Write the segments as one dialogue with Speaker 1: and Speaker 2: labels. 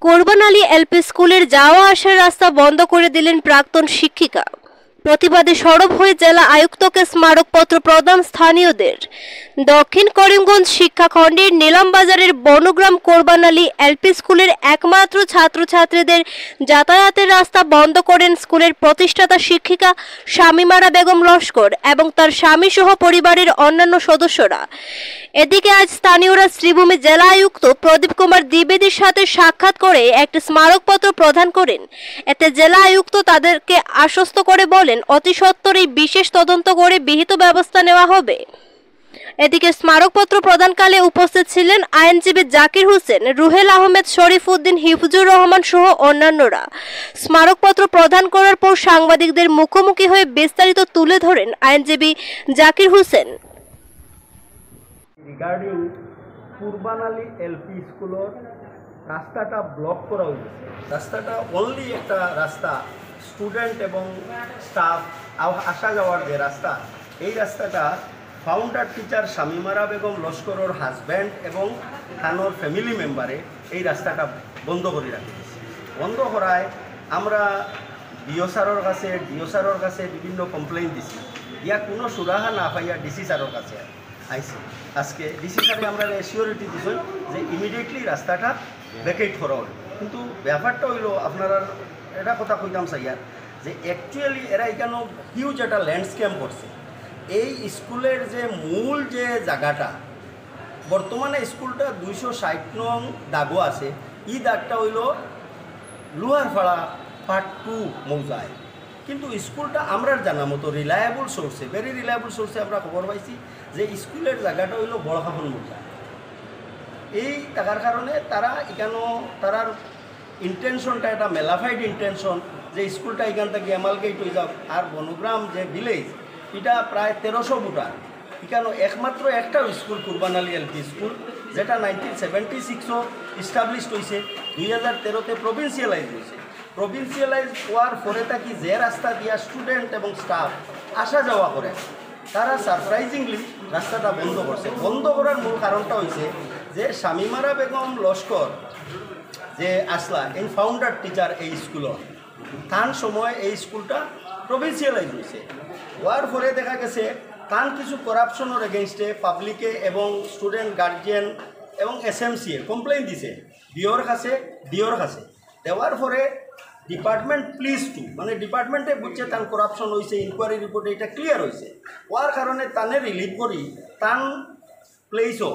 Speaker 1: কোরবান Ali LP স্কুলের যাওয়া আসার রাস্তা বন্ধ করে দিলেন প্রাক্তন শিক্ষিকা। প্রতিবাদে সরব হয়ে জেলা আয়ুক্তকে স্মারকপত্র প্রদান স্থানীয়দের। দক্ষিণ করিমগঞ্জ শিক্ষাখণ্ডের নীলামবাজারের বনগ্রাম কোরবান আলী এলপি স্কুলের একমাত্র ছাত্রছাত্রীদের যাতায়াতের রাস্তা বন্ধ করেন স্কুলের প্রতিষ্ঠাতা শিক্ষিকা শামিমারা বেগম লস্কর এবং তার স্বামী সহ পরিবারের অন্যান্য সদস্যরা। এদিকে আজ স্থানীয়রা শ্রীভূমি জেলা আয়ুক্ত প্রদীপ কুমার দ্বিবেদীর সাথে সাক্ষাৎ করে একটি স্মারকপত্র প্রদান করেন। এতে জেলা আয়ুক্ত তাদেরকে আশ্বস্ত করে বলেন অতি সত্বরই বিশেষ তদন্ত করে বিহিত ব্যবস্থা নেওয়া হবে। এদিকে স্মারকপত্র প্রদানকালে উপস্থিত ছিলেন আইনজীবী জাকির হোসেন, রুহেল আহমেদ, শরীফ উদ্দিন, হিফজুর রহমান সহ অন্যান্যরা। স্মারকপত্র প্রদান করার পর সাংবাদিকদের মুখোমুখি হয়ে বিস্তারিত তুলে ধরেন আইনজীবী জাকির হোসেন।
Speaker 2: রিগার্ডিং কোরবান আলী এলপি স্কুলের রাস্তাটা ব্লক করা হয়েছে। রাস্তাটা অনলি একটা রাস্তা, স্টুডেন্ট এবং স্টাফ আসা যাওয়ার যে রাস্তা, এই রাস্তাটা ফাউন্ডার টিচার শামিমারা বেগম লস্করের হাজব্যান্ড এবং খানোর ফ্যামিলি মেম্বারে এই রাস্তাটা বন্ধ করে রাখতেছে। বন্ধ করায় আমরা ডিও স্যারের কাছে বিভিন্ন কমপ্লেইন দিছি। ইয়া কোনো সুরাহা না পাইয়া ডিসি স্যারের কাছে আইসি। আজকে ডিসি স্যারে আমরা সিওরিটি দিছি যে ইমিডিয়েটলি রাস্তাটা ভ্যাকেট করা হবে। কিন্তু ব্যাপারটা হইল আপনারা এটা কথা কইতাম চাইয়ার যে অ্যাকচুয়ালি এরা এখানে হিউজ একটা ল্যান্ডস্কেপ করছে। এই স্কুলের যে মূল যে জায়গাটা, বর্তমানে স্কুলটা 260 নং দাগও আছে। এই দাগটা হইল লোহারপাড়া পার্ট 2 মৌজায়। কিন্তু স্কুলটা আমরা জানা মতো রিলায়েবল সোর্সে, ভেরি রিলায়েবল সোর্সে আমরা খবর পাইছি যে স্কুলের জায়গাটা হইল বড়খাফন মৌজা। এই টাকার কারণে তারা এখানেও তারার ইন্টেনশনটা একটা মেলাফাইড ইন্টেনশন যে স্কুলটা এখান থেকে এমালগেট হয়ে যাক। আর বনগ্রাম যে ভিলেজ, এটা প্রায় 1300 ভোটার। এখানে একমাত্র একটা স্কুল কোরবান আলী এলপি স্কুল, যেটা 1976 ইস্টাবলিশড হয়েছে, 2013-তে প্রভিন্সিয়ালাইজ হয়েছে। প্রভিন্সিয়ালাইজ হওয়ার পরে থাকি যে রাস্তা দিয়া স্টুডেন্ট এবং স্টাফ আসা যাওয়া করে, তারা সারপ্রাইজিংলি রাস্তাটা বন্ধ করছে। বন্ধ করার মূল কারণটা হয়েছে যে শামিমারা বেগম লস্কর যে আসলা এই ফাউন্ডার টিচার এই স্কুলের, তার সময় এই স্কুলটা প্রভিন্সিয়ালাইজ হয়েছে। হওয়ার পরে দেখা গেছে তার কিছু করাপশনের এগেনস্টে পাবলিকে এবং স্টুডেন্ট গার্জিয়ান এবং এসএমসিএ কমপ্লেইন দিছে ডিওর কাছে। দেওয়ার পরে ডিপার্টমেন্ট মানে ডিপার্টমেন্টে বুঝছে তার করাপশন হয়েছে, ইনকোয়ারি রিপোর্টে এটা ক্লিয়ার হয়েছে। হওয়ার কারণে তানে রিলিভ করি তান প্লেসও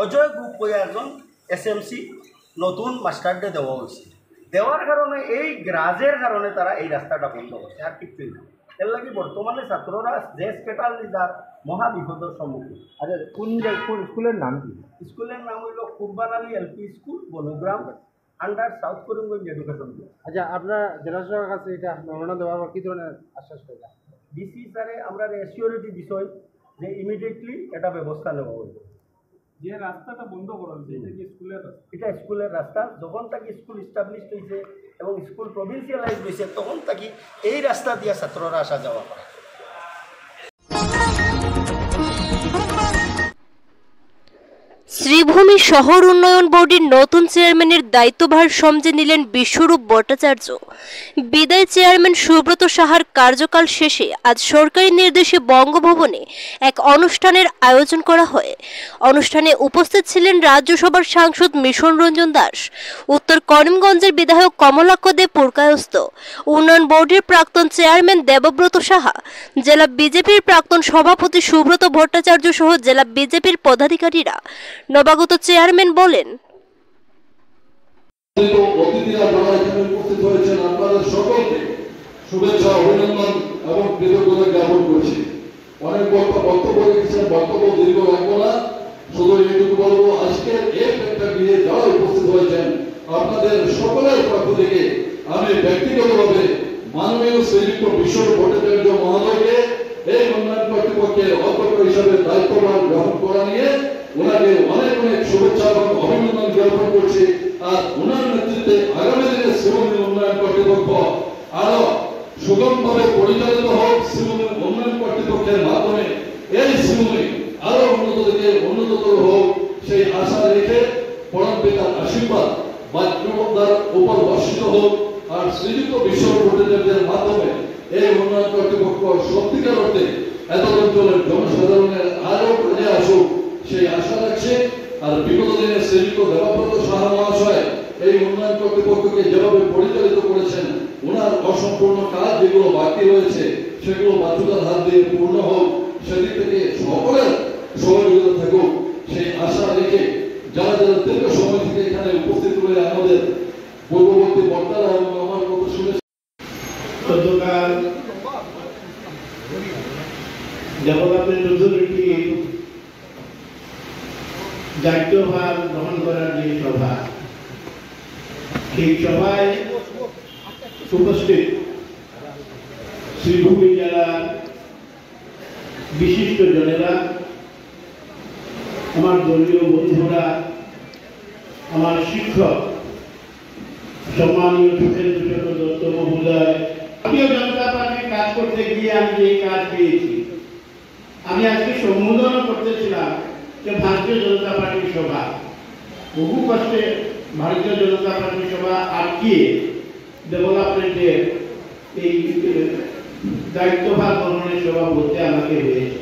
Speaker 2: অজয় গ্রুপ করে একজন এসএমসি নতুন মাস্টারডে দেওয়া হয়েছে। দেওয়ার কারণে এই গ্রাজের কারণে তারা এই রাস্তাটা বন্ধ করছে, আর কিছুই না। এর লাগে বর্তমানে ছাত্ররা যে স্পেটাল যার মহা বিপদের সম্মুখীন।
Speaker 3: আচ্ছা, কোন স্কুলের নাম কি?
Speaker 2: স্কুলের নাম হইল কোরবান আলী এলপি স্কুল, বনগ্রাম, আন্ডার সাউথ করিমগঞ্জ এডুকেশন।
Speaker 3: আচ্ছা, আপনার জেলা সরকারের কাছে এটা নমুনা দেওয়ার পর কী ধরনের আশ্বাস পেলেন?
Speaker 2: ডিসি স্যারে আমরা সিওরিটি বিষয় যে ইমিডিয়েটলি এটা ব্যবস্থা নেওয়া হইব।
Speaker 4: যে রাস্তাটা বন্ধ করা হয়েছে এটা কি স্কুলের রাস্তা?
Speaker 2: এটা স্কুলের রাস্তা। যখন তাকে স্কুল ইস্টাবলিশড হয়েছে এবং স্কুল প্রভিন্সিয়ালাইজ হয়েছে, তখন তাকে এই রাস্তা দিয়ে ছাত্ররা আসা যাওয়া করে।
Speaker 1: শ্রীভূমি শহর উন্নয়ন বোর্ডের নতুন চেয়ারম্যানের দায়িত্বভার সমঝে নিলেন বিশ্বরূপ ভট্টাচার্য। বিদায়ী চেয়ারম্যান সুব্রত সাহার কার্যকাল শেষে আজ সরকারি নির্দেশে বঙ্গভবনে এক অনুষ্ঠানের আয়োজন করা হয়। অনুষ্ঠানে উপস্থিত ছিলেন রাজ্যসভার সাংসদ মিশন রঞ্জন দাস, উত্তর করিমগঞ্জের বিধায়ক কমলাক্ষ দে পুরকায়স্থ, উন্নয়ন বোর্ডের প্রাক্তন চেয়ারম্যান দেবব্রত সাহা, জেলা বিজেপির প্রাক্তন সভাপতি সুব্রত ভট্টাচার্য সহ জেলা বিজেপির পদাধিকারীরা। নবাগত চেয়ারম্যান বলেন,
Speaker 5: আপনাদের সকলকে শুভেচ্ছা, অভিনন্দন এবং কৃতজ্ঞতা জ্ঞাপন করছি। অনেক বক্তব্য রেখেছেন, বক্তব্য দীর্ঘ রাখবো না, শুধু এইটুকু বলবো আজকের এই প্রেক্ষাগৃহে যারা উপস্থিত হয়েছেন আপনাদের সকলের পক্ষ থেকে আমি ব্যক্তিগতভাবে মাননীয় শ্রীযুক্ত বিশ্বরূপ ভট্টাচার্য মহোদয়কে এই উন্নয়ন কর্তৃপক্ষের অধ্যক্ষ হিসাবে দায়িত্বভার গ্রহণ করা নিয়ে ওনাকে অনেক শুভেচ্ছা এবং অভিনন্দন জ্ঞাপন করছি। আর ওনার নেতৃত্বে আগামী দিনে শ্রীভূমি উন্নয়ন কর্তৃপক্ষ আরো সুগমভাবে পরিচালিত হোক। শ্রীভূমি উন্নয়ন কর্তৃপক্ষের মাধ্যমে এই শ্রীভূমি আরো উন্নত থেকে উন্নততর হোক, সেই আশা রেখে পরম পিতার আশীর্বাদ বাধ্যতার উপর বর্ষিত হোক। আর শ্রীযুক্ত বিশ্ব ভট্টাচার্যের মাধ্যমে এই উন্নয়ন কর্তৃপক্ষ সত্যিকার অর্থে এত অঞ্চলের জনসাধারণের আরো কাজে আসুক সেই আশা রাখছে। আর বিগত দিনে শ্রীযুক্ত দেবাব্রত সাহা মহাশয় এই উন্নয়ন কর্তৃপক্ষকে যেভাবে পরিচালিত করেছেন, ওনার অসম্পূর্ণ কাজ যেগুলো বাকি রয়েছে সেগুলো বাধ্যতার হাত দিয়ে পূর্ণ হোক, সেদিক থেকে সকলের সহযোগিতা থাকুক সেই আশা রেখে যারা যারা দীর্ঘ সময় থেকে এখানে উপস্থিত হয়ে আমাদের পূর্ববর্তী বক্তারা এবং আমার কথা শুনে
Speaker 6: গতকাল ডেভেলপমেন্ট অথরিটি দায়িত্বভার গ্রহণ করার যে সভা, সেই সভায় উপস্থিত শ্রীভূমি জেলার বিশিষ্ট জনেরা, আমার দলীয় বন্ধুরা, আমার শিক্ষক সম্মানীয় সুখেন্দু চন্দ্র দত্ত মহোদয়, ভারতীয় জনতা পার্টির কাজ করতে গিয়ে আমি যে কাজ পেয়েছি, আমি আজকে সম্বোধন করতেছিলাম যে ভারতীয় জনতা পার্টির সভা, বহু কষ্টে ভারতীয় জনতা পার্টির সভা আটকিয়ে ডেভেলপমেন্টের এই দায়িত্বভার গ্রহণের সভা বলতে আমাকে হয়েছে।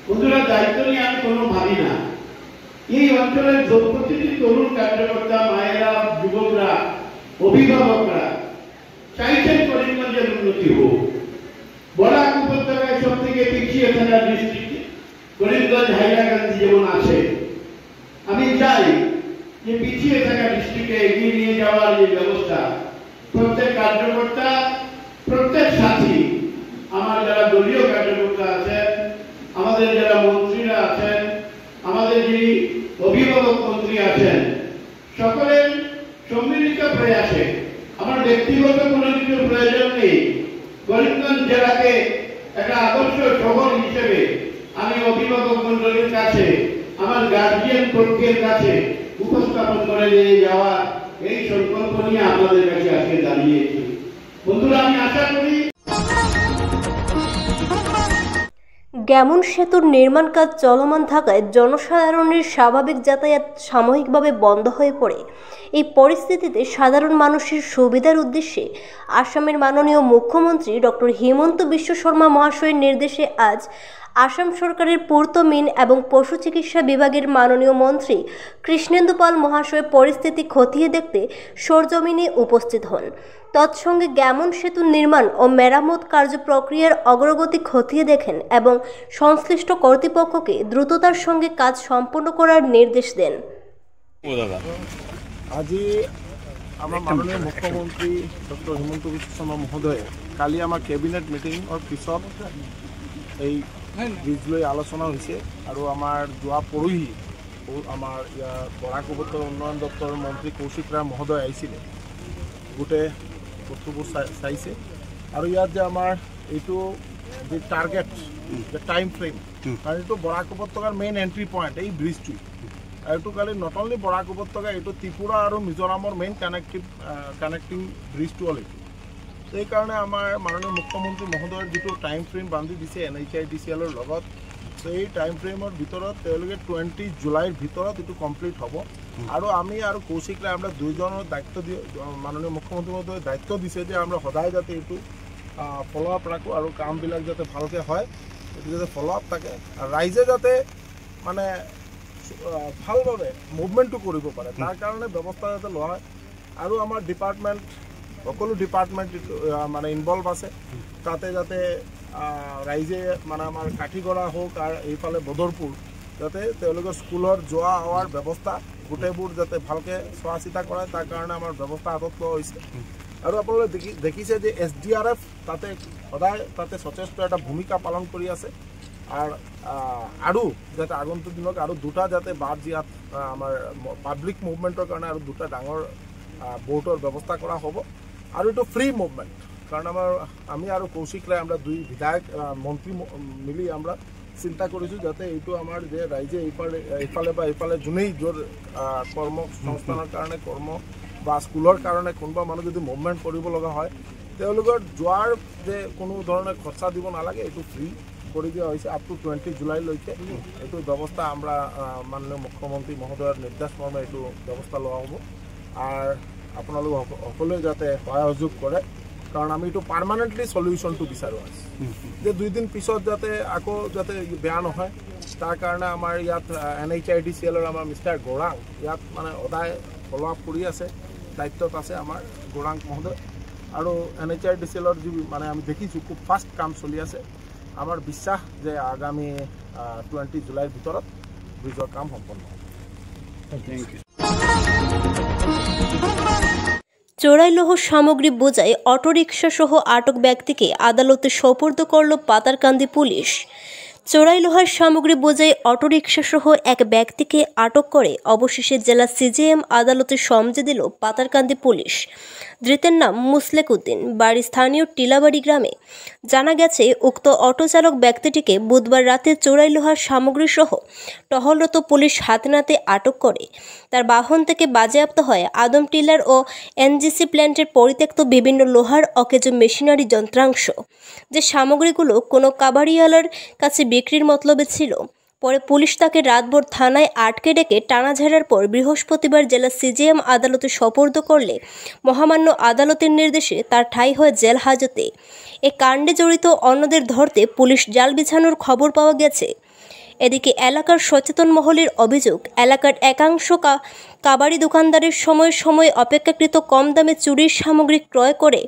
Speaker 6: বন্ধুরা, দায়িত্ব নিয়ে আমি কোনো ভাবি না। এই অঞ্চলের প্রতিটি তরুণ কার্যকর্তা, মায়েরা, যুবকরা, অভিভাবকরা চাইছেন করিমগঞ্জের উন্নতি হোক। বরাক উপত্যকায় সব থেকে পিছিয়ে থাকা ডিস্ট্রিক্ট করিমগঞ্জ, হাইলাকান্দি যেমন আছে, আমি চাই যে পিছিয়ে থাকা ডিস্ট্রিক্টে এগিয়ে নিয়ে যাওয়ার যে ব্যবস্থা, প্রত্যেক কার্যকর্তা, প্রত্যেক সাথী, আমার যারা দলীয় কার্যকর্তা আছেন, আমাদের যারা মন্ত্রীরা আছেন, আমাদের যিনি অভিভাবক মন্ত্রী আছেন, সকলের সম্মিলিত প্রয়াসে, আমার ব্যক্তিগত কোনো কিছুর প্রয়োজন নেই, করিমগঞ্জ জেলাকে একটা আদর্শ শহর হিসেবে আমি অভিভাবক মন্ডলীর কাছে, আমার গার্জিয়ান পক্ষের কাছে উপস্থাপন করে নিয়ে যাওয়ার এই সংকল্প নিয়ে আপনাদের কাছে আজকে দাঁড়িয়েছি। বন্ধুরা, আমি আশা করি
Speaker 1: গ্যামন সেতুর নির্মাণ কাজ চলমান থাকায় জনসাধারণের স্বাভাবিক যাতায়াত সাময়িকভাবে বন্ধ হয়ে পড়ে। এই পরিস্থিতিতে সাধারণ মানুষের সুবিধার উদ্দেশ্যে আসামের মাননীয় মুখ্যমন্ত্রী ডক্টর হিমন্ত বিশ্ব শর্মা মহাশয়ের নির্দেশে আজ আসাম সরকারের পূর্ত মিন এবং পশু চিকিৎসা বিভাগের মাননীয় মন্ত্রী কৃষ্ণেন্দু পাল মহাশয় পরিস্থিতি খতিয়ে দেখতে সরজমিনে উপস্থিত হন। তৎসঙ্গে গ্যামন সেতু নির্মাণ ও মেরামত কার্য প্রক্রিয়ার অগ্রগতি খতিয়ে দেখেন এবং সংশ্লিষ্ট কর্তৃপক্ষকে দ্রুততার সঙ্গে কাজ সম্পন্ন করার নির্দেশ দেন।
Speaker 3: আজি আমাৰ মাননীয় মুখ্যমন্ত্ৰী ডক্টৰ হিমন্ত বিশ্ব শৰ্মা মহোদয়ে কালি আমাৰ কেবিনেট মিটিঙৰ পিছত এই ব্ৰিজ লৈ আলোচনা হৈছে আৰু আমাৰ যোৱা পৰহি আমাৰ ইয়াৰ বৰাক উপত্যকা উন্নয়ন দপ্তৰৰ মন্ত্ৰী কৌশিক ৰায় মহোদয় আহিছিলে, গোটেই বস্তুবোৰ চাইছে আৰু ইয়াত যে আমাৰ এইটো যে টাৰ্গেট, যে টাইম ফ্ৰেম, কাৰণ এইটো বৰাক উপত্যকাৰ মেইন এণ্ট্ৰি পইণ্ট এই ব্ৰিজটো, আৰু এইটো কালি নট অনলি বৰাক উপত্যকা, এইটো ত্ৰিপুৰা আৰু মিজোৰামৰ মেইন কানেক্টিং ব্ৰিজটো হ'ল এইটো। সেইকাৰণে আমাৰ মাননীয় মুখ্যমন্ত্ৰী মহোদয়ৰ যিটো টাইম ফ্ৰেম বান্ধি দিছে NHIDCLৰ লগত, এই টাইম ফ্ৰেমৰ ভিতৰত তেওঁলোকে 20 জুলাইৰ ভিতৰত এইটো কমপ্লিট হ'ব। আৰু আমি আৰু কৌশিক ৰায় আমরা দুইজনৰ দায়িত্ব দি মাননীয় মুখ্যমন্ত্ৰী মহোদয়ে দায়িত্ব দিছে যে আমরা সদায় যাতে এইটো ফলো আপ রাখো আৰু কামবিলাক যাতে ভালকৈ হয়, এইটো যাতে ফলো আপ থাকে, আৰু ৰাইজে যাতে মানে ভালভাৱে মুভমেণ্টটো কৰিব পাৰে তাৰ কাৰণে ব্যৱস্থা যাতে লোৱা হয়। আৰু আমাৰ ডিপাৰ্টমেণ্ট, সকলো ডিপাৰ্টমেণ্ট মানে ইনভলভ আছে, তাতে যাতে ৰাইজে মানে আমাৰ কাঠিগড়া হওক আৰু এইফালে বদৰপুৰ যাতে তেওঁলোকৰ স্কুলৰ যোৱা হোৱাৰ ব্যৱস্থা গোটেইবোৰ যাতে ভালকৈ চোৱা চিতা কৰে, তাৰ কাৰণে আমাৰ ব্যৱস্থা হাতত লোৱা হৈছে। আৰু আপোনালোকে দেখিছে যে SDRF তাতে সদায় তাতে যথেষ্ট এটা ভূমিকা পালন কৰি আছে। আৰু যাতে আগন্তুক দিনত আৰু দুটা যাতে বাদ জিয়াত আমাৰ পাব্লিক মুভমেণ্টৰ কাৰণে আৰু দুটা ডাঙৰ বোটৰ ব্যৱস্থা কৰা হ'ব। আৰু এইটো ফ্ৰী মুভমেণ্ট, কাৰণ আমি আৰু কৌশিক ৰায় আমরা দুই বিধায়ক মন্ত্রী মিলি আমরা চিন্তা কৰিছোঁ যাতে এইটো আমাৰ যে ৰাইজে এইফালে বা এইফালে যোনেই য'ৰ কৰ্মসংস্থানৰ কাৰণে কৰ্ম বা স্কুলৰ কাৰণে কোনোবা মানুহ যদি মুভমেণ্ট কৰিব লগা হয়, তেওঁলোকৰ যোৱাৰ যে কোনো ধৰণে খৰচা দিব নালাগে, এইটো ফ্ৰী কৰি দিয়া হৈছে আপ টু 20 জুলাইলৈকে। এইটো ব্যৱস্থা আমরা মাননীয় মুখ্যমন্ত্রী মহোদয়ের নির্দেশ মর্মে এইটো ব্যৱস্থা লোৱা হ'ব। আৰু আপোনালোক সকলোৱে যাতে সহযোগ কৰে, কাৰণ আমি এইটো পাৰ্মানেণ্টলি সলিউশ্যনটো বিচাৰোঁ আছোঁ যে 2 দিন পিছত যাতে আকৌ যাতে বেয়া নহয়। তাৰ কাৰণে আমাৰ ইয়াত NHIDCL আমাৰ মিষ্টাৰ গৌৰাং ইয়াত মানে সদায় ফ'ল' আপ কৰি আছে, দায়িত্বত আছে আমাৰ গৌৰাং মহোদয়। আৰু NHIDCL যি মানে আমি দেখিছোঁ খুব ফাষ্ট কাম চলি আছে। আমাৰ বিশ্বাস যে আগামী 20 জুলাইৰ ভিতৰত ব্ৰিজৰ কাম সম্পন্ন হ'ব।
Speaker 4: Thank you.
Speaker 1: চোরাই লৌহ সামগ্রী বোঝাই অটোরিকশা সহ আটক ব্যক্তিকে আদালতে সোপর্দ করল পাতারকান্দি পুলিশ। চোরাই লোহার সামগ্রী বোঝাই অটোরিকশা সহ এক ব্যক্তিকে আটক করে অবশেষে জেলা CJM আদালতে সমঝে দিল পাতারকান্দি পুলিশ। ধৃতের নাম মুসলেক উদ্দিন, বাড়ি স্থানীয় টিলাবাড়ি গ্রামে। জানা গেছে উক্ত অটো চালক ব্যক্তিটিকে বুধবার রাতে চোরাই লোহার সামগ্রী সহ টহলরত পুলিশ হাতে নাতে আটক করে। তার বাহন থেকে বাজেয়াপ্ত হয় আদম টিলার ও NGC প্ল্যান্টের পরিত্যক্ত বিভিন্ন লোহার অকেজো মেশিনারি যন্ত্রাংশ, যে সামগ্রীগুলো কোনো কাবাড়িওয়ালার কাছে বিক্রির মতলবে ছিল। পরে পুলিশ তাকে রাতভর থানায় আটকে ডেকে টানাঝাড়ার পর বৃহস্পতিবার জেলা CJM আদালতে সোপর্দ করলে মহামান্য আদালতের নির্দেশে তার ঠাঁই হয় জেল হাজতে। এ কাণ্ডে জড়িত অন্যদের ধরতে পুলিশ জাল বিছানোর খবর পাওয়া গেছে। এদিকে এলাকার সচেতন মহলের অভিযোগ, এলাকার একাংশ কাবাড়ি দোকানদারের সময়ে সময়ে অপেক্ষাকৃত কম দামে চুরির সামগ্রী ক্রয় করে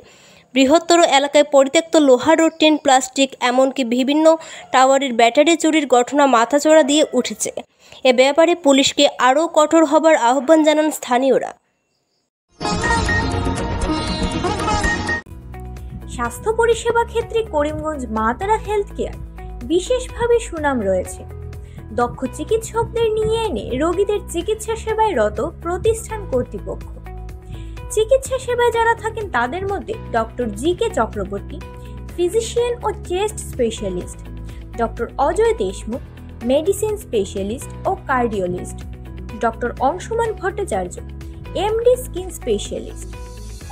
Speaker 1: বৃহত্তর এলাকায় পরিত্যক্ত লোহার ও টিন, প্লাস্টিক, এমনকি বিভিন্ন টাওয়ারের ব্যাটারি চুরির ঘটনা মাথাচড়া দিয়ে উঠেছে। এ ব্যাপারে পুলিশকে আরও কঠোর হবার আহ্বান জানান স্থানীয়রা।
Speaker 7: স্বাস্থ্য পরিষেবা ক্ষেত্রে করিমগঞ্জ মা তারা হেলথ কেয়ার বিশেষভাবে সুনাম রয়েছে। দক্ষ চিকিৎসকদের নিয়ে এনে রোগীদের চিকিৎসা সেবায় রত প্রতিষ্ঠান কর্তৃপক্ষ। চিকিৎসা সেবায় যারা থাকেন তাদের মধ্যে ডক্টর GK চক্রবর্তী, ফিজিশিয়ান ও chest specialist, doctor Ajay Deshmukh, medicine specialist ও cardiologist, doctor Anshuman Bhattacharya, MD skin specialist,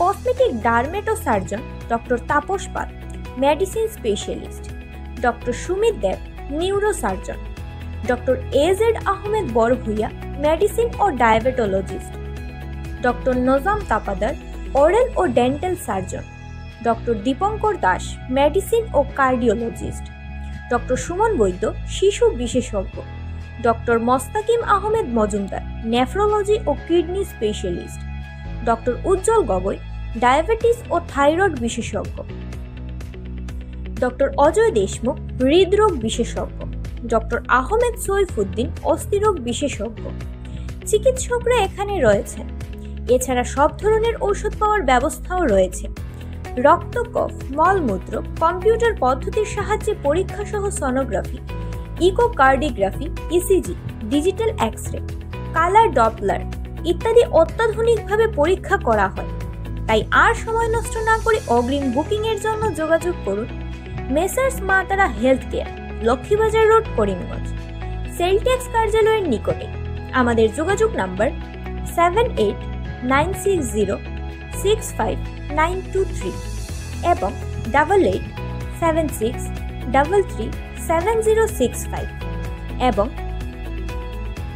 Speaker 7: cosmetic dermato surgeon doctor Tapas Pal, medicine specialist, doctor Sumit Dev, neuro surgeon, doctor AZ Ahmed Barbhuiya, medicine ও diabetologist, doctor Nazam Tapadar, oral ও dental surgeon, doctor Dipankar Das, medicine ও cardiologist, doctor Suman Baidya, শিশু বিশেষজ্ঞ, doctor Mostakim Ahmed Majumdar, nephrology ও kidney specialist, doctor উজ্জ্বল Gogoi, diabetes ও thyroid বিশেষজ্ঞ, doctor Ajay Deshmukh, হৃদরোগ বিশেষজ্ঞ, doctor Ahmed Saifuddin, অস্থিরোগ বিশেষজ্ঞ। চিকিৎসকরা এখানে রয়েছেন। এছাড়া সব ধরনের ঔষধ পাওয়ার ব্যবস্থাও রয়েছে। রক্ত, কফ, মলমূত্র কম্পিউটার পদ্ধতির সাহায্যে পরীক্ষা সহ sonography, echocardiography, ECG, digital x ray, colour Doppler ইত্যাদি অত্যাধুনিকভাবে পরীক্ষা করা হয়। তাই আর সময় নষ্ট না করে অগ্রিম বুকিং এর জন্য যোগাযোগ করুন মেসার্স মা তারা health care, Laxmibazar road, Karimganj, sell tax কার্যালয়ের নিকটে। আমাদের যোগাযোগ নাম্বার 7896065923 এবং 8876337065 এবং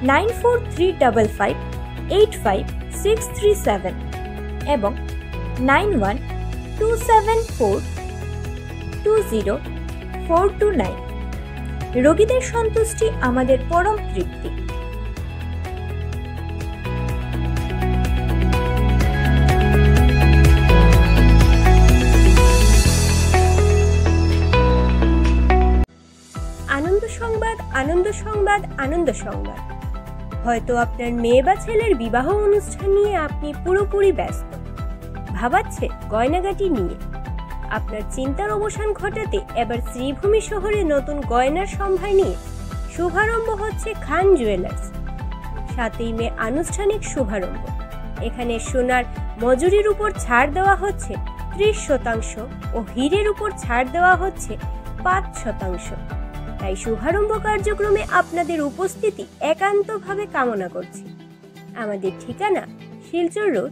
Speaker 7: 9435585637 এবং 9127420429। রোগীদের সন্তুষ্টি আমাদের পরম তৃপ্তি।
Speaker 1: আনন্দ সংবাদ, আনন্দ সংবাদ, আনন্দ সংবাদ। হয়তো আপনার মেয়ে বা ছেলের বিবাহ অনুষ্ঠান নিয়ে আপনি পুরোপুরি ব্যস্ত, ভাবাচ্ছে গয়নাগাটি নিয়ে। আপনার চিন্তার অবসান ঘটাতে এবার শ্রীভূমি শহরে নতুন গয়নার সম্ভার নিয়ে শুভারম্ভ হচ্ছে খান জুয়েলার্স। 7ই মে আনুষ্ঠানিক শুভারম্ভ। এখানে সোনার মজুরির উপর ছাড় দেওয়া হচ্ছে 30% ও হীরের উপর ছাড় দেওয়া হচ্ছে 5%। তাই শুভারম্ভ কার্যক্রমে আপনাদের উপস্থিতি একান্তভাবে কামনা করছি। আমাদের ঠিকানা শিলচর রোড,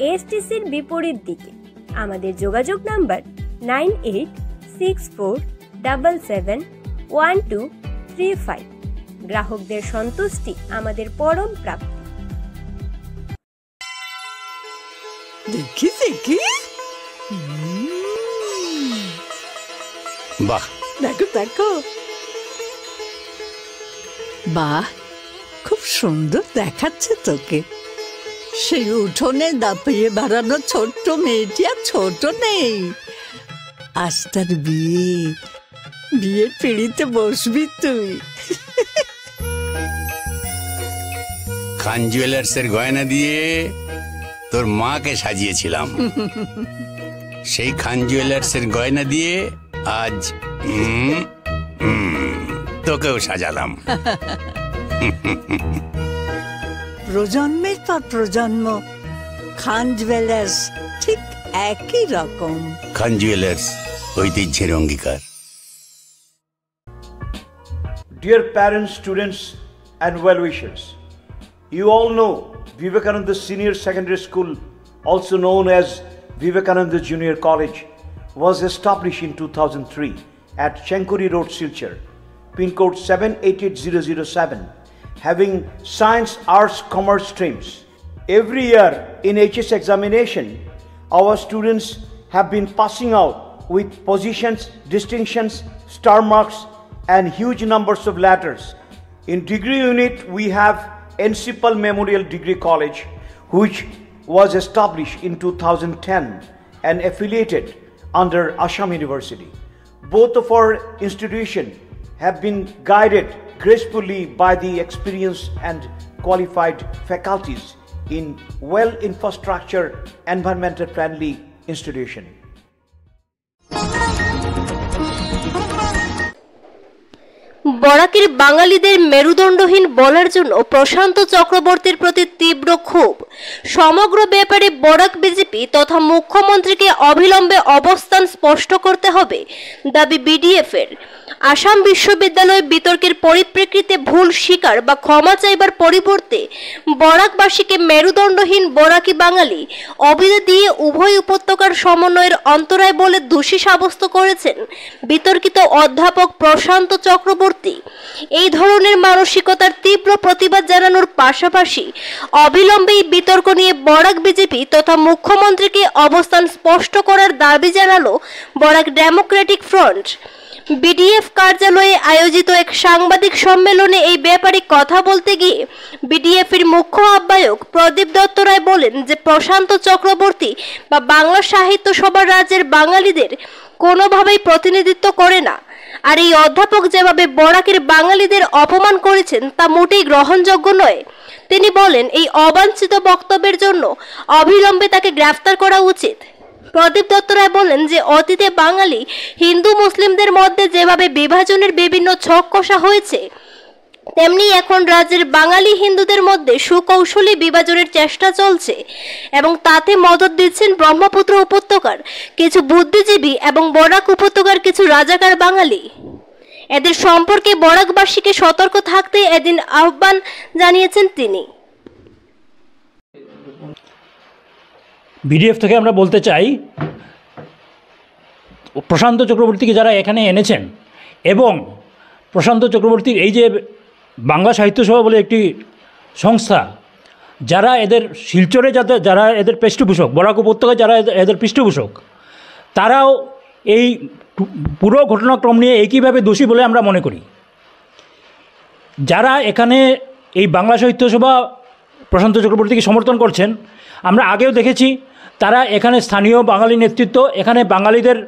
Speaker 1: ASTCর বিপরীত দিকে। আমাদের যোগাযোগ নাম্বার 9864771235। গ্রাহকদের সন্তুষ্টি আমাদের পরম প্রাপ্তি।
Speaker 8: দেখি দেখি।
Speaker 9: বাহ,
Speaker 8: দেখো দেখো, বাহ, খুব সুন্দর দেখাচ্ছে তোকে। সেই উঠোনে দাপিয়ে বেড়ানো ছোট্ট মেয়েটি আর ছোট নেই। আজ তার বিয়ে, বিয়ের পিঁড়িতে বসবি তুই।
Speaker 9: খান জুয়েলার্সের গয়না দিয়ে তোর মাকে সাজিয়েছিলাম, সেই খান জুয়েলার্সের গয়না দিয়ে আজ তোকেও সাজালাম।
Speaker 8: প্রজন্মের পর প্রজন্ম খান জুয়েলার্স ঠিক একই রকম।
Speaker 9: খান জুয়েলার্স, ঐতিহ্যের অঙ্গীকার।
Speaker 10: Dear parents, students and well-wishers, you all know Vivekananda Senior Secondary School, also known as Vivekananda Junior College, was established in 2003 at Chenkuri Road, Silchar, pin code 788007, having science, arts, commerce streams. Every year in HS examination, our students have been passing out with positions, distinctions, star marks and huge numbers of letters. In degree unit, we have Encipal Memorial Degree College, which was established in 2010 and affiliated under Assam University. Both of our institutions have been guided gracefully by the experienced and qualified faculties in well infrastructure, environmental friendly institution.
Speaker 1: বরাকের বাঙালিদের মেরুদণ্ডহীন বলার জন্য প্রশান্ত চক্রবর্তীর প্রতি তীব্র ক্ষোভ। সমগ্র ব্যাপারে Barak BJP তথা মুখ্যমন্ত্রীকে অবিলম্বে অবস্থান স্পষ্ট করতে হবে দাবি বিডিএফ এর। আসাম বিশ্ববিদ্যালয় বিতর্কের পরিপ্রেক্ষিতে ভুল স্বীকার বা ক্ষমা চাইবার পরিবর্তে বরাকবাসীকে মেরুদণ্ডহীন বরাকি বাঙালি অবিদা দিয়ে উভয় উপত্যকার সমন্বয়ের অন্তরায় বলে দোষী সাব্যস্ত করেছেন বিতর্কিত অধ্যাপক প্রশান্ত চক্রবর্তী। এই ধরনের মানসিকতার তীব্র প্রতিবাদ জানানোর পাশাপাশি অবিলম্বে এই বিতর্ক নিয়ে বরাক বিজেপি তথা মুখ্যমন্ত্রীকে অবস্থান স্পষ্ট করার দাবি জানালো বরাক ডেমোক্রেটিক ফ্রন্ট। বিডিএফ কার্যালয়ে আয়োজিত এক সাংবাদিক সম্মেলনে এই ব্যাপারে কথা বলতে গিয়ে বিডিএফ এর মুখ্য আহ্বায়ক প্রদীপ দত্ত রায় বলেন যে প্রশান্ত চক্রবর্তী বা বাংলা সাহিত্য সভার রাজ্যের বাঙালিদের কোনোভাবেই প্রতিনিধিত্ব করে না। আর এই অধ্যাপক যেভাবে বরাকের বাঙালিদের অপমান করেছেন তা মোটেই গ্রহণযোগ্য নয়। তিনি বলেন এই অবাঞ্ছিত বক্তব্যের জন্য অবিলম্বে তাকে গ্রেফতার করা উচিত। প্রদীপ দত্ত রায় বলেন যে অতীতে বাঙালি হিন্দু মুসলিমদের মধ্যে যেভাবে বিভাজনের বিভিন্ন ছক কষা হয়েছে, তেমনি এখন রাজ্যের বাঙালি হিন্দুদের মধ্যে সুকৌশলী বিভাজনের চেষ্টা চলছে এবং তাতে মদত দিচ্ছেন ব্রহ্মপুত্র উপত্যকার কিছু বুদ্ধিজীবী এবং বরাক উপত্যকার কিছু রাজাকার বাঙালি। এদের সম্পর্কে বরাকবাসীকে সতর্ক থাকতে এদিন আহ্বান জানিয়েছেন তিনি।
Speaker 11: বিডিএফ থেকে আমরা বলতে চাই, প্রশান্ত চক্রবর্তীকে যারা এখানে এনেছেন এবং প্রশান্ত চক্রবর্তীর এই যে বাংলা সাহিত্য সভা বলে একটি সংস্থা, যারা এদের শিলচরে যারা এদের পৃষ্ঠপোষক, বরাক উপত্যকায় যারা এদের পৃষ্ঠপোষক, তারাও এই পুরো ঘটনাক্রম নিয়ে একইভাবে দোষী বলে আমরা মনে করি। যারা এখানে এই বাংলা সাহিত্য সভা প্রশান্ত চক্রবর্তীকে সমর্থন করছেন, আমরা আগেও দেখেছি তারা এখানে স্থানীয় বাঙালি নেতৃত্ব, এখানে বাঙালিদের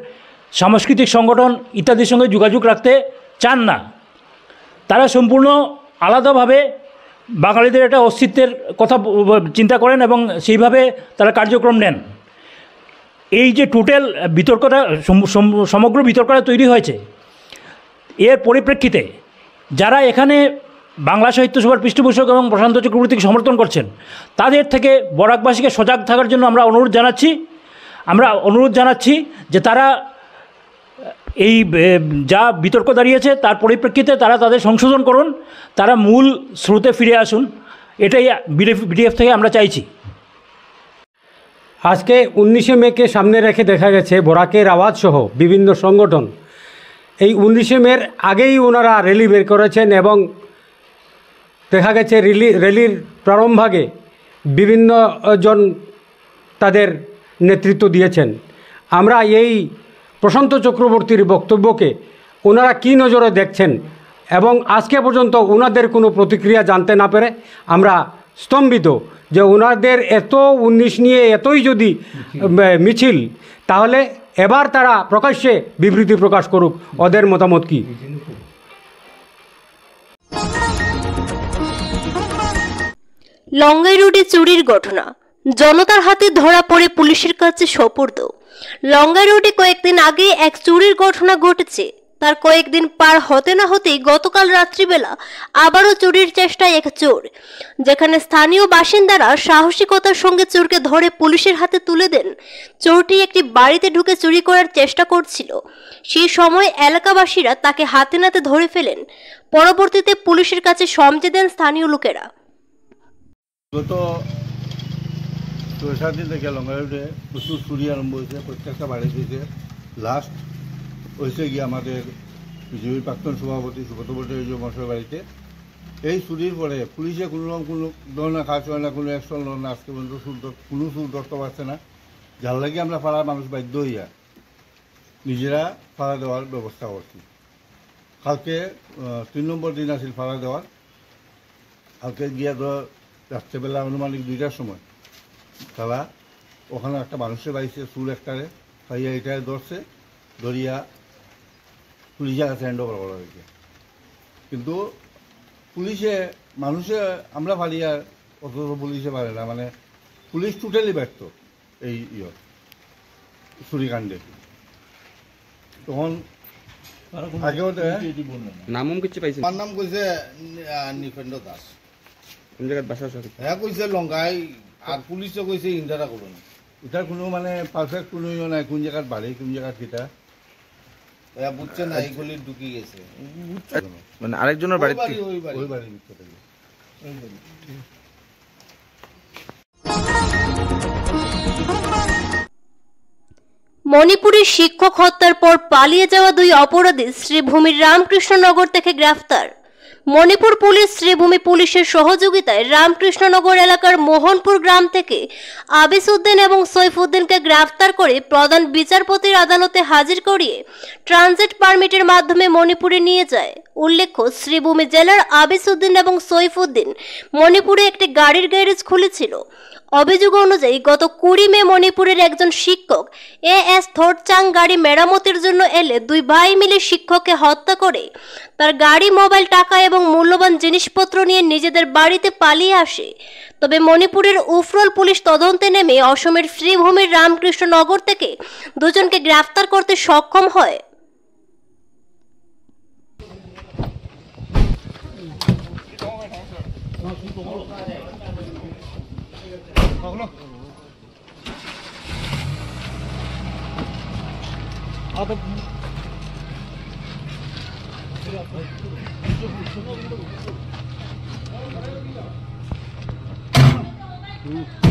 Speaker 11: সাংস্কৃতিক সংগঠন ইত্যাদির সঙ্গে যোগাযোগ রাখতে চান না। তারা সম্পূর্ণ আলাদাভাবে বাঙালিদের একটা অস্তিত্বের কথা চিন্তা করেন এবং সেইভাবে তারা কার্যক্রম নেন। এই যে টোটাল বিতর্কটা, সমগ্র বিতর্কটা তৈরি হয়েছে, এর পরিপ্রেক্ষিতে যারা এখানে বাংলা সাহিত্য সভার পৃষ্ঠপোষক এবং প্রশান্ত চক্রবর্তীকে সমর্থন করছেন, তাদের থেকে বরাকবাসীকে সজাগ থাকার জন্য আমরা অনুরোধ জানাচ্ছি যে তারা এই যা বিতর্ক দাঁড়িয়েছে তার পরিপ্রেক্ষিতে তারা তাদের সংশোধন করুন, তারা মূল স্রোতে ফিরে আসুন। এটাই বিডিএফ থেকে আমরা চাইছি।
Speaker 12: আজকে 19শে মেকে সামনে রেখে দেখা গেছে বরাকের আওয়াজ সহ বিভিন্ন সংগঠন এই 19শে মের আগেই ওনারা র্যালি বের করেছেন এবং দেখা গেছে র্যালির প্রারম্ভভাগে বিভিন্ন জন তাদের নেতৃত্ব দিয়েছেন। আমরা এই প্রশান্ত চক্রবর্তীর বক্তব্যকে ওনারা কী নজরে দেখছেন এবং আজকে পর্যন্ত ওনাদের কোনো প্রতিক্রিয়া জানতে না পেরে আমরা স্তম্ভিত যে ওনাদের এত 19 নিয়ে এতই যদি মিছিল, তাহলে এবার তারা প্রকাশ্যে বিবৃতি প্রকাশ করুক ওদের মতামত কী।
Speaker 1: লঙ্গাই রোডে চুরির ঘটনা, জনতার হাতে ধরা পড়ে পুলিশের কাছে সোপর্দ। লঙ্গাই রোডে কয়েকদিন আগে এক চুরির ঘটনা ঘটেছে। তার কয়েকদিন পার হতে না হতেই গতকাল রাত্রিবেলা আবারও চুরির চেষ্টায় এক চোর, যেখানে স্থানীয় বাসিন্দারা সাহসিকতার সঙ্গে চোরকে ধরে পুলিশের হাতে তুলে দেন। চোরটি একটি বাড়িতে ঢুকে চুরি করার চেষ্টা করছিল। সেই সময় এলাকাবাসীরা তাকে হাতে নাতে ধরে ফেলেন। পরবর্তীতে পুলিশের কাছে সমঝে দেন স্থানীয় লোকেরা।
Speaker 13: গত 6-7 দিন থেকে লঙ্গাই রোডে প্রচুর চুরি আরম্ভ হয়েছে, প্রত্যেকটা বাড়ি থেকে। লাস্ট হয়েছে গিয়ে আমাদের বিজেপির প্রাক্তন সভাপতি সুব্রত ভট্টাচার্য মহাশয়ের বাড়িতে। এই চুরির পরে পুলিশে কোনো ধরনের কাজ হয় না, কোনো অ্যাকশন নেয় না। আজকে পর্যন্ত কোনো চুর ধরতে পারছে না। যার লাগে আমরা পাড়ার মানুষ বাধ্য হইয়া নিজেরা ফাড়া দেওয়ার ব্যবস্থা করছি। কালকে 3 নম্বর দিন আছিল ফাড়া দেওয়ার। কালকে গিয়া ধর রাত্রেবেলা আনুমানিক 2টার সময় তারা ওখানে একটা মানুষের বাড়িতে চুর একটারে পাইয়া এটাই ধরছে, ধরিয়া পুলিশের কাছে হ্যান্ড ওভার করা হয়েছে। কিন্তু পুলিশে মানুষে আমরা পারি আর অত পুলিশে পারে না, মানে পুলিশ টোটালি ব্যর্থ এই চুরিকাণ্ডে। তখন আগেও
Speaker 14: নাম কিছু পাইছে,
Speaker 6: আমার নাম কইছে নিপেন্দ্র দাস।
Speaker 14: কোন জায়গায় বাসা আছে?
Speaker 6: হ্যাঁ কইছে লঙ্কাই, আর পুলিশও কইছে ইন্দারা করুন।
Speaker 13: এটার কোনো মানে পারফেক্ট কোনো নাই, কোন জায়গার বাড়ি কোন জায়গার কিটা
Speaker 6: বুঝছে না, এই গলি ঢুকি গেছে।
Speaker 14: মানে আরেকজনের বাড়িতে
Speaker 13: ওই বাড়ির ভিতরে।
Speaker 1: মণিপুরে শিক্ষক হত্যার পর পালিয়ে যাওয়া 2 অপরাধী শ্রীভূমির রামকৃষ্ণনগর থেকে গ্রেফতার। মণিপুর পুলিশ শ্রীভূমি পুলিশের সহযোগিতায় রামকৃষ্ণনগর এলাকার মোহনপুর গ্রাম থেকে আবিস উদ্দিন এবং সৈফুদ্দিনকে গ্রেফতার করে প্রধান বিচারপতির আদালতে হাজির করিয়ে ট্রানজিট পারমিটের মাধ্যমে মণিপুরে নিয়ে যায়। উল্লেখ্য, শ্রীভূমি জেলার আবিস উদ্দিন এবং সৈফুদ্দিন মণিপুরে একটি গাড়ির গ্যারেজ খুলেছিল। অভিযোগ অনুযায়ী গত 20 মে মণিপুরের একজন শিক্ষক এস থোরচাং গাড়ি মেরামতির জন্য এলে 2 ভাই মিলে শিক্ষককে হত্যা করে তার গাড়ি, মোবাইল, টাকা এবং মূল্যবান জিনিসপত্র নিয়ে নিজেদের বাড়িতে পালিয়ে আসে। তবে মণিপুরের উফরল পুলিশ তদন্তে নেমে অসমের শ্রীভূমির রামকৃষ্ণনগর থেকে 2 জনকে গ্রেফতার করতে সক্ষম হয়।
Speaker 13: Ooh.